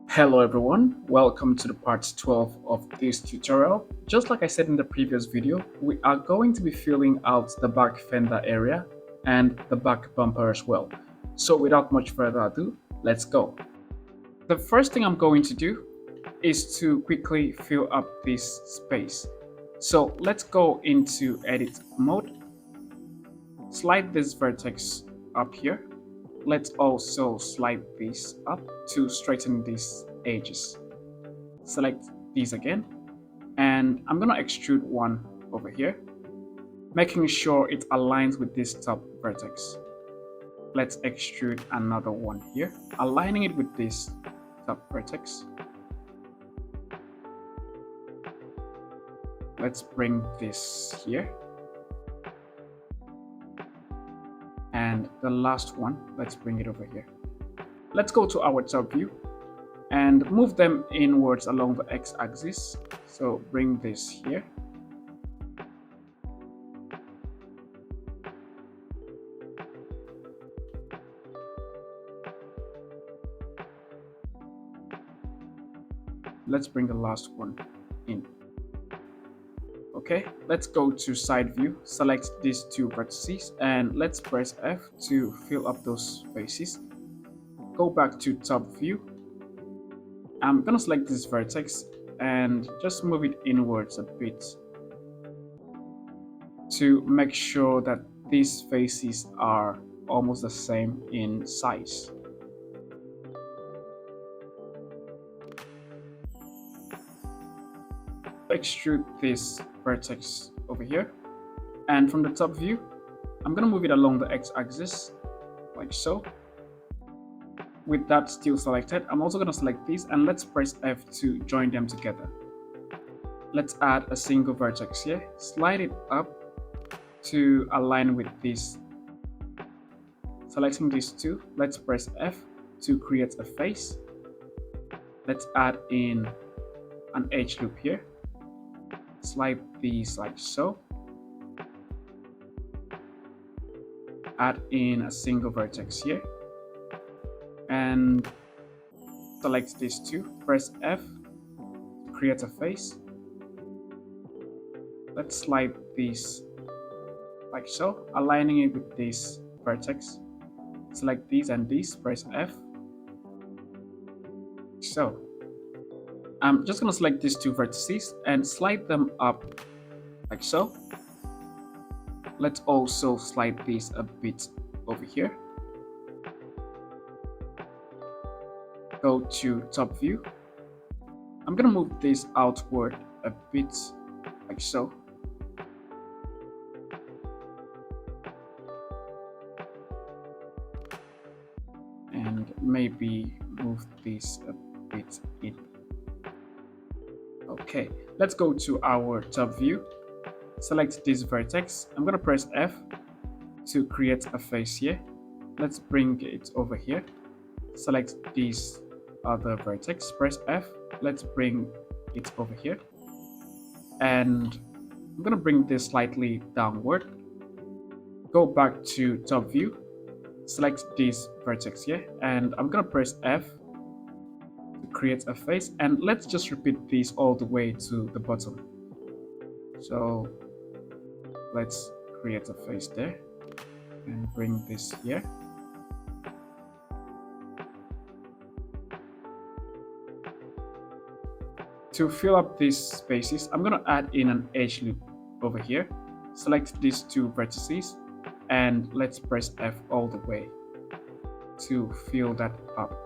Hello everyone, welcome to the part 12 of this tutorial. Just like I said in the previous video, we are going to be filling out the back fender area and the back bumper as well. So without much further ado, let's go. The first thing I'm going to do is to quickly fill up this space. So let's go into edit mode, slide this vertex up here. Let's also slide this up to straighten these edges. Select these again, and I'm gonna extrude one over here, making sure it aligns with this top vertex. Let's extrude another one here, aligning it with this top vertex. Let's bring this here. And the last one, let's bring it over here. Let's go to our top view and move them inwards along the x-axis. So bring this here. Let's bring the last one in. Okay, let's go to side view, select these two vertices, and let's press F to fill up those faces. Go back to top view. I'm gonna select this vertex and just move it inwards a bit to make sure that these faces are almost the same in size. Extrude this vertex over here, and from the top view I'm gonna move it along the x-axis like so. With that still selected, I'm also gonna select these and let's press F to join them together. Let's add a single vertex here, slide it up to align with this. Selecting these two, let's press F to create a face. Let's add in an edge loop here. Slide these like so. Add in a single vertex here. And select these two. Press F to create a face. Let's slide these like so, aligning it with this vertex. Select these and these, press F. So I'm just gonna select these two vertices and slide them up like so. Let's also slide these a bit over here. Go to top view. I'm gonna move this outward a bit like so. And maybe move this a bit in. Okay, let's go to our top view. Select this vertex. I'm gonna press F to create a face here. Let's bring it over here. Select this other vertex, press F. Let's bring it over here. And I'm gonna bring this slightly downward. Go back to top view. Select this vertex here, and I'm gonna press F to create a face, and let's just repeat this all the way to the bottom. So let's create a face there and bring this here. To fill up these spaces, I'm gonna add in an edge loop over here. Select these two vertices and let's press F all the way to fill that up.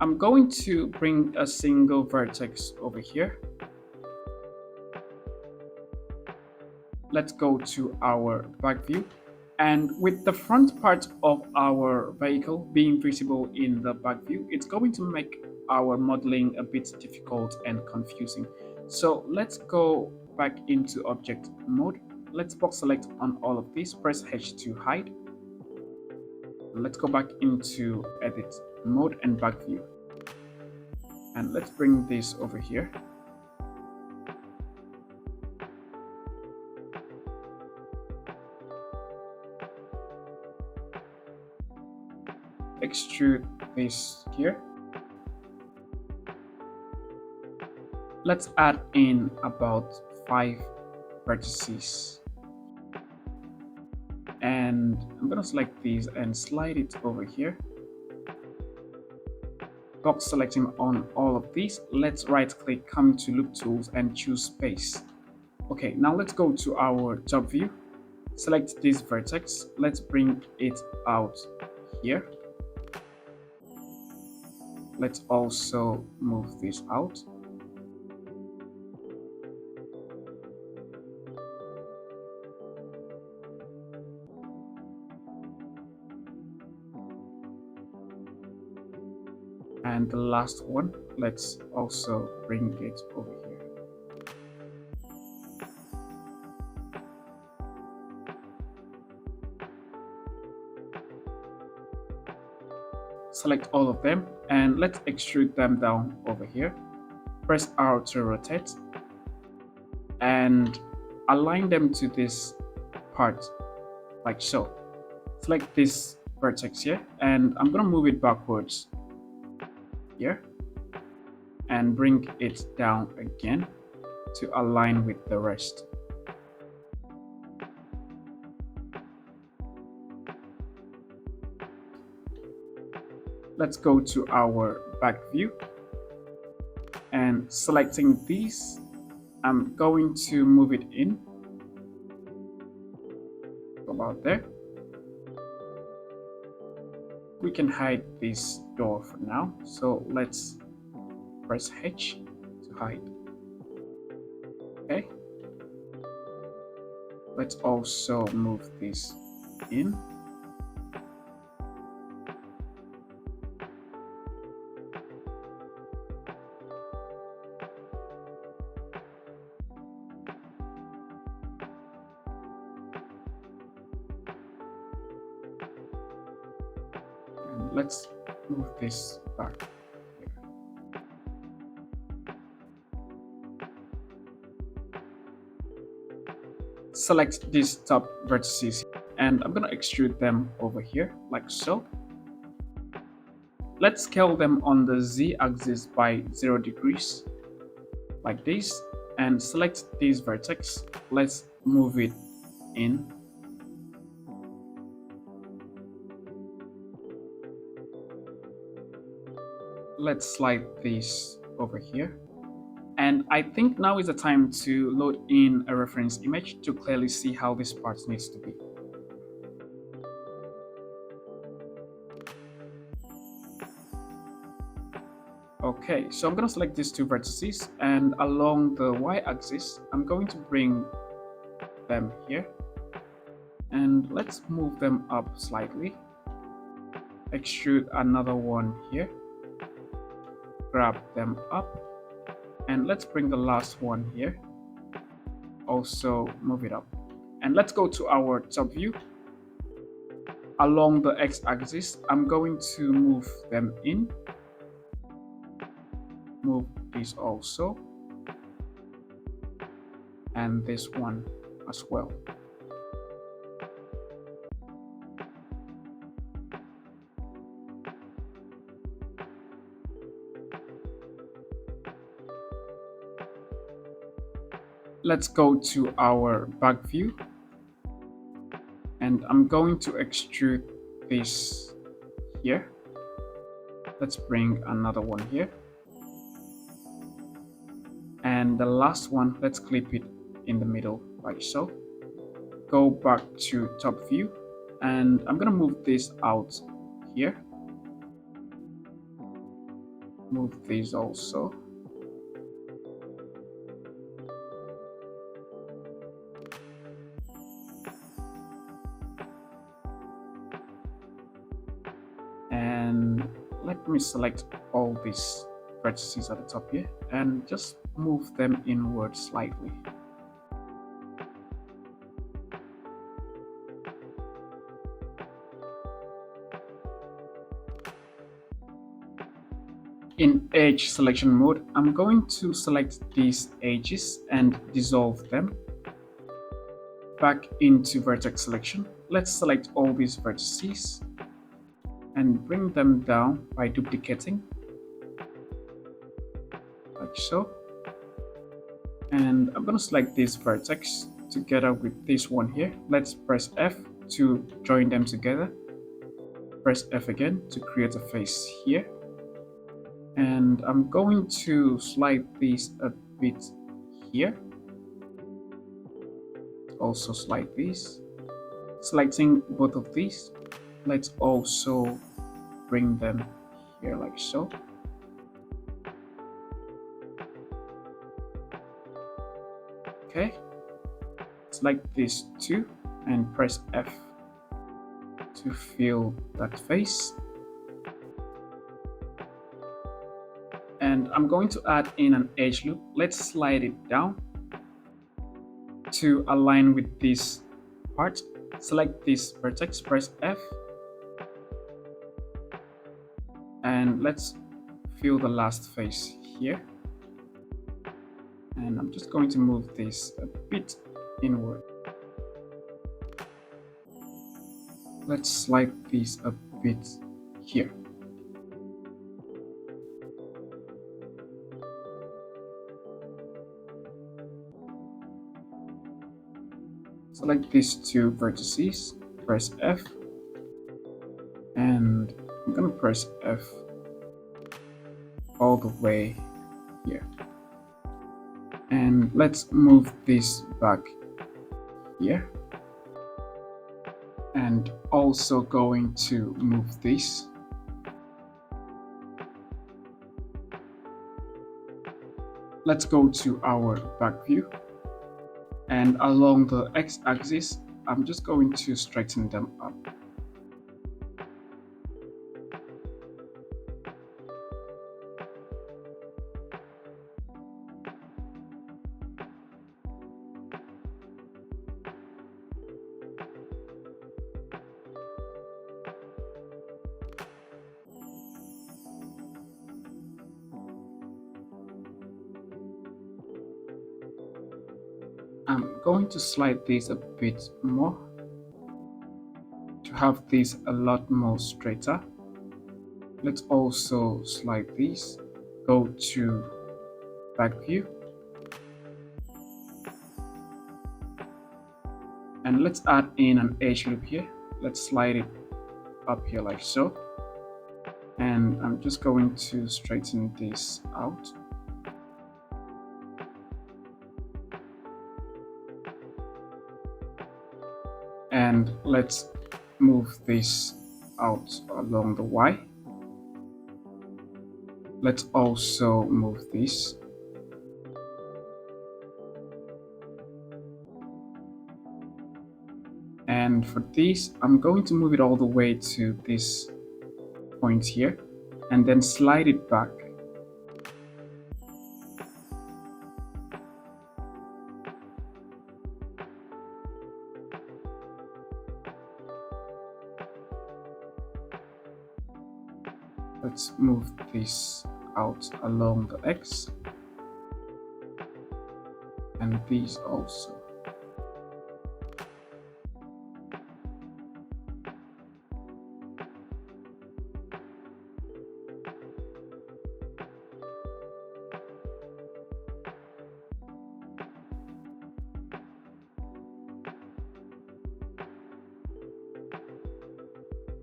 I'm going to bring a single vertex over here. Let's go to our back view, and with the front part of our vehicle being visible in the back view, it's going to make our modeling a bit difficult and confusing. So let's go back into object mode. Let's box select on all of these, press H to hide. Let's go back into edit mode and back view. And let's bring this over here. extrude this here. Let's add in about 5 vertices. And I'm gonna select these and slide it over here. Box selecting on all of these. Let's right click, come to loop tools and choose space. Okay, now let's go to our top view. Select this vertex. Let's bring it out here. Let's also move this out. And the last one, let's also bring it over here. Select all of them and let's extrude them down over here. Press R to rotate and align them to this part like so. Select this vertex here and I'm gonna move it backwards here and bring it down again to align with the rest. Let's go to our back view and selecting these, I'm going to move it in about there. We can hide this door for now, so let's press H to hide. Okay, let's also move this in. Let's move this back here. Select these top vertices and I'm gonna extrude them over here like so. Let's scale them on the Z axis by 0 degrees like this and select this vertex. Let's move it in. Let's slide this over here. And I think now is the time to load in a reference image to clearly see how this part needs to be. Okay, so I'm going to select these 2 vertices and along the y-axis, I'm going to bring them here. And let's move them up slightly. Extrude another one here. Grab them up and let's bring the last one here, also move it up, and let's go to our top view. Along the x-axis, I'm going to move them in, move this also, and this one as well. Let's go to our back view and I'm going to extrude this here. Let's bring another one here. And the last one, let's clip it in the middle like so. Go back to top view and I'm gonna move this out here. Move these also. And let me select all these vertices at the top here and just move them inward slightly. In edge selection mode, I'm going to select these edges and dissolve them. Back into vertex selection, let's select all these vertices and bring them down by duplicating, like so. And I'm going to select this vertex together with this one here. Let's press F to join them together. Press F again to create a face here. And I'm going to slide this a bit here. Also slide these. Selecting both of these, let's also bring them here like so. Okay, select these two and press F to fill that face. And I'm going to add in an edge loop. Let's slide it down to align with this part. Select this vertex, press F, and let's fill the last face here. And I'm just going to move this a bit inward. Let's slide this a bit here. Select these two vertices, press F, and I'm going to press F all the way here. And let's move this back here. And also going to move this. Let's go to our back view. And along the x-axis, I'm just going to straighten them up. I'm going to slide this a bit more to have this a lot more straighter. Let's also slide these, go to back view, and let's add in an edge loop here. Let's slide it up here like so, and I'm just going to straighten this out. And let's move this out along the Y. Let's also move this. And for this, I'm going to move it all the way to this point here and then slide it back. Let's move this out along the X and these also.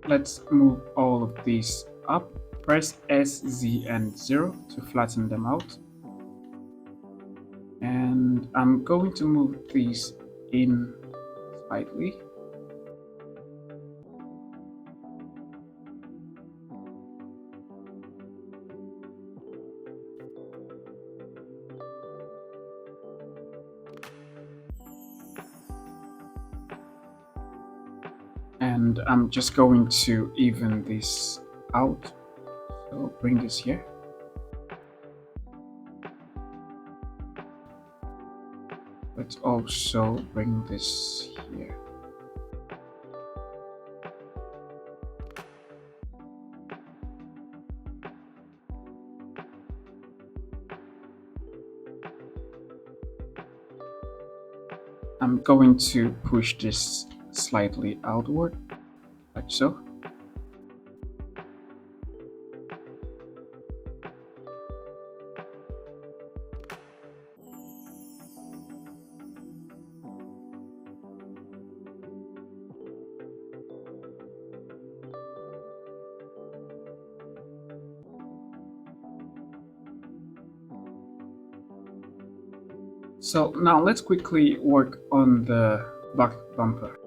Let's move all of these up. Press S, Z, and 0 to flatten them out. And I'm going to move these in slightly. And I'm just going to even this out. So bring this here. Let's also bring this here. I'm going to push this slightly outward, like so. So now let's quickly work on the back bumper.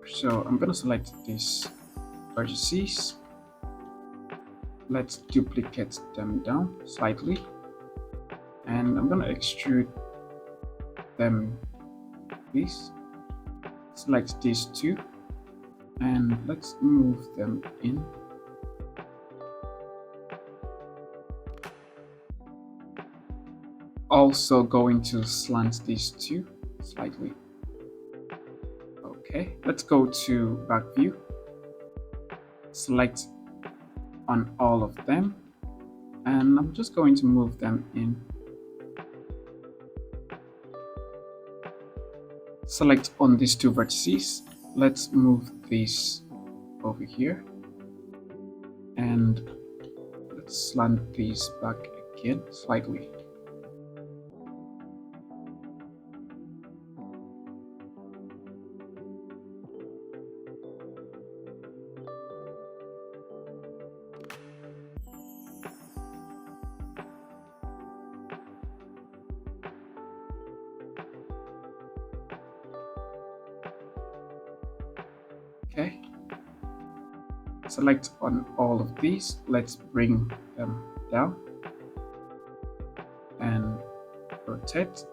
So I'm gonna select these vertices. Let's duplicate them down slightly, and I'm gonna extrude them. Please select these two, and let's move them in. Also going to slant these two slightly. Okay, let's go to back view. Select on all of them, and I'm just going to move them in. Select on these two vertices. Let's move these over here, and let's slant these back again slightly. Okay, select on all of these. Let's bring them down and rotate.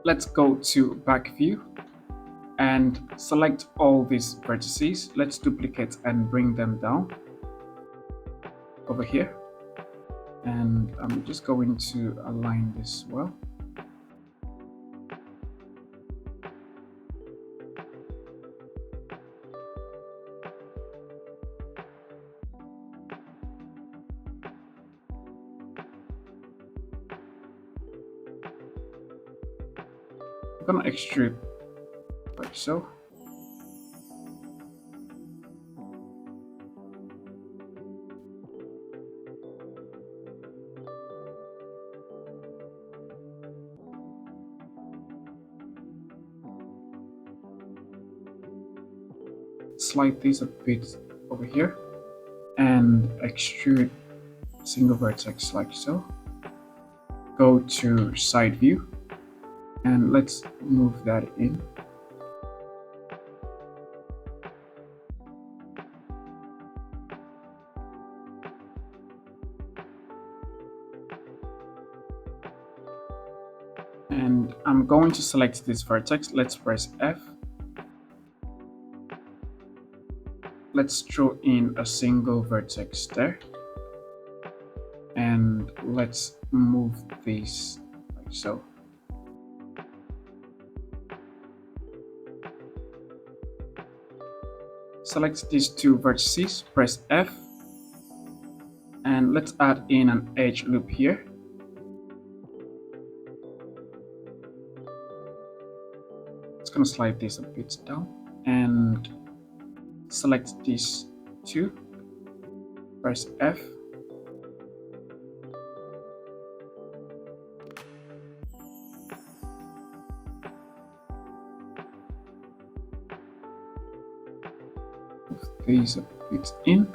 Let's go to back view and select all these vertices. Let's duplicate and bring them down over here. And I'm just going to align this well. I'm gonna extrude like so. Slide this a bit over here and extrude single vertex like so. Go to side view and let's move that in. And I'm going to select this vertex. Let's press F. Let's throw in a single vertex there. And let's move this like so. Select these two vertices, press F, and let's add in an edge loop here. It's gonna slide this a bit down and select these two, press F, move these a bit in.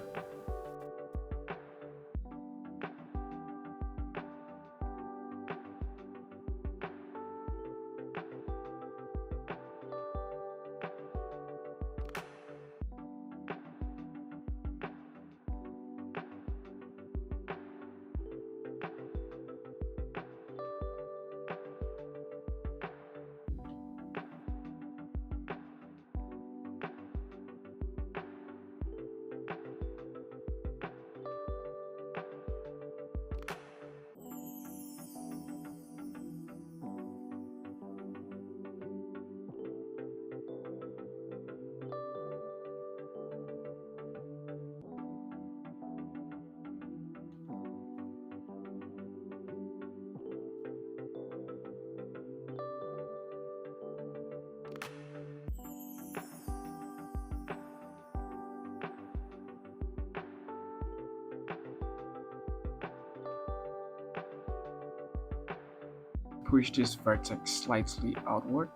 push this vertex slightly outward.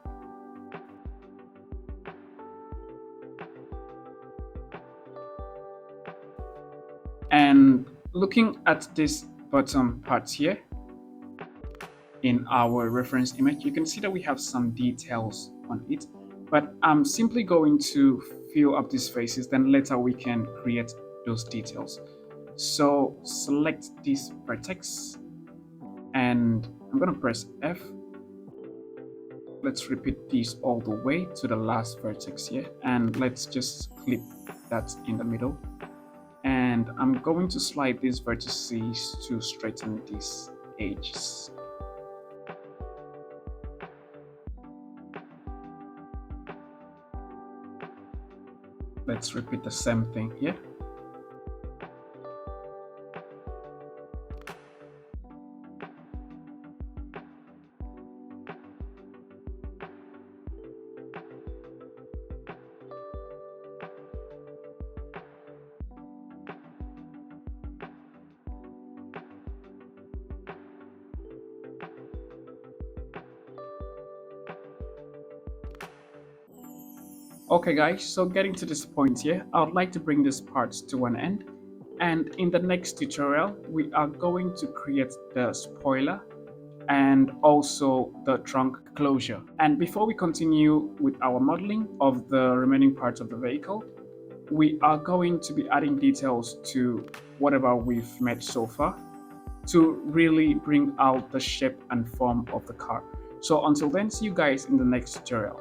And looking at this bottom part here in our reference image, you can see that we have some details on it, but I'm simply going to fill up these faces, then later we can create those details. So select this vertex and I'm going to press F. Let's repeat this all the way to the last vertex here, and let's just clip that in the middle. And I'm going to slide these vertices to straighten these edges. Let's repeat the same thing here. Okay guys, so getting to this point here, I would like to bring this part to an end. And in the next tutorial, we are going to create the spoiler and also the trunk closure. And before we continue with our modeling of the remaining parts of the vehicle, we are going to be adding details to whatever we've made so far to really bring out the shape and form of the car. So until then, see you guys in the next tutorial.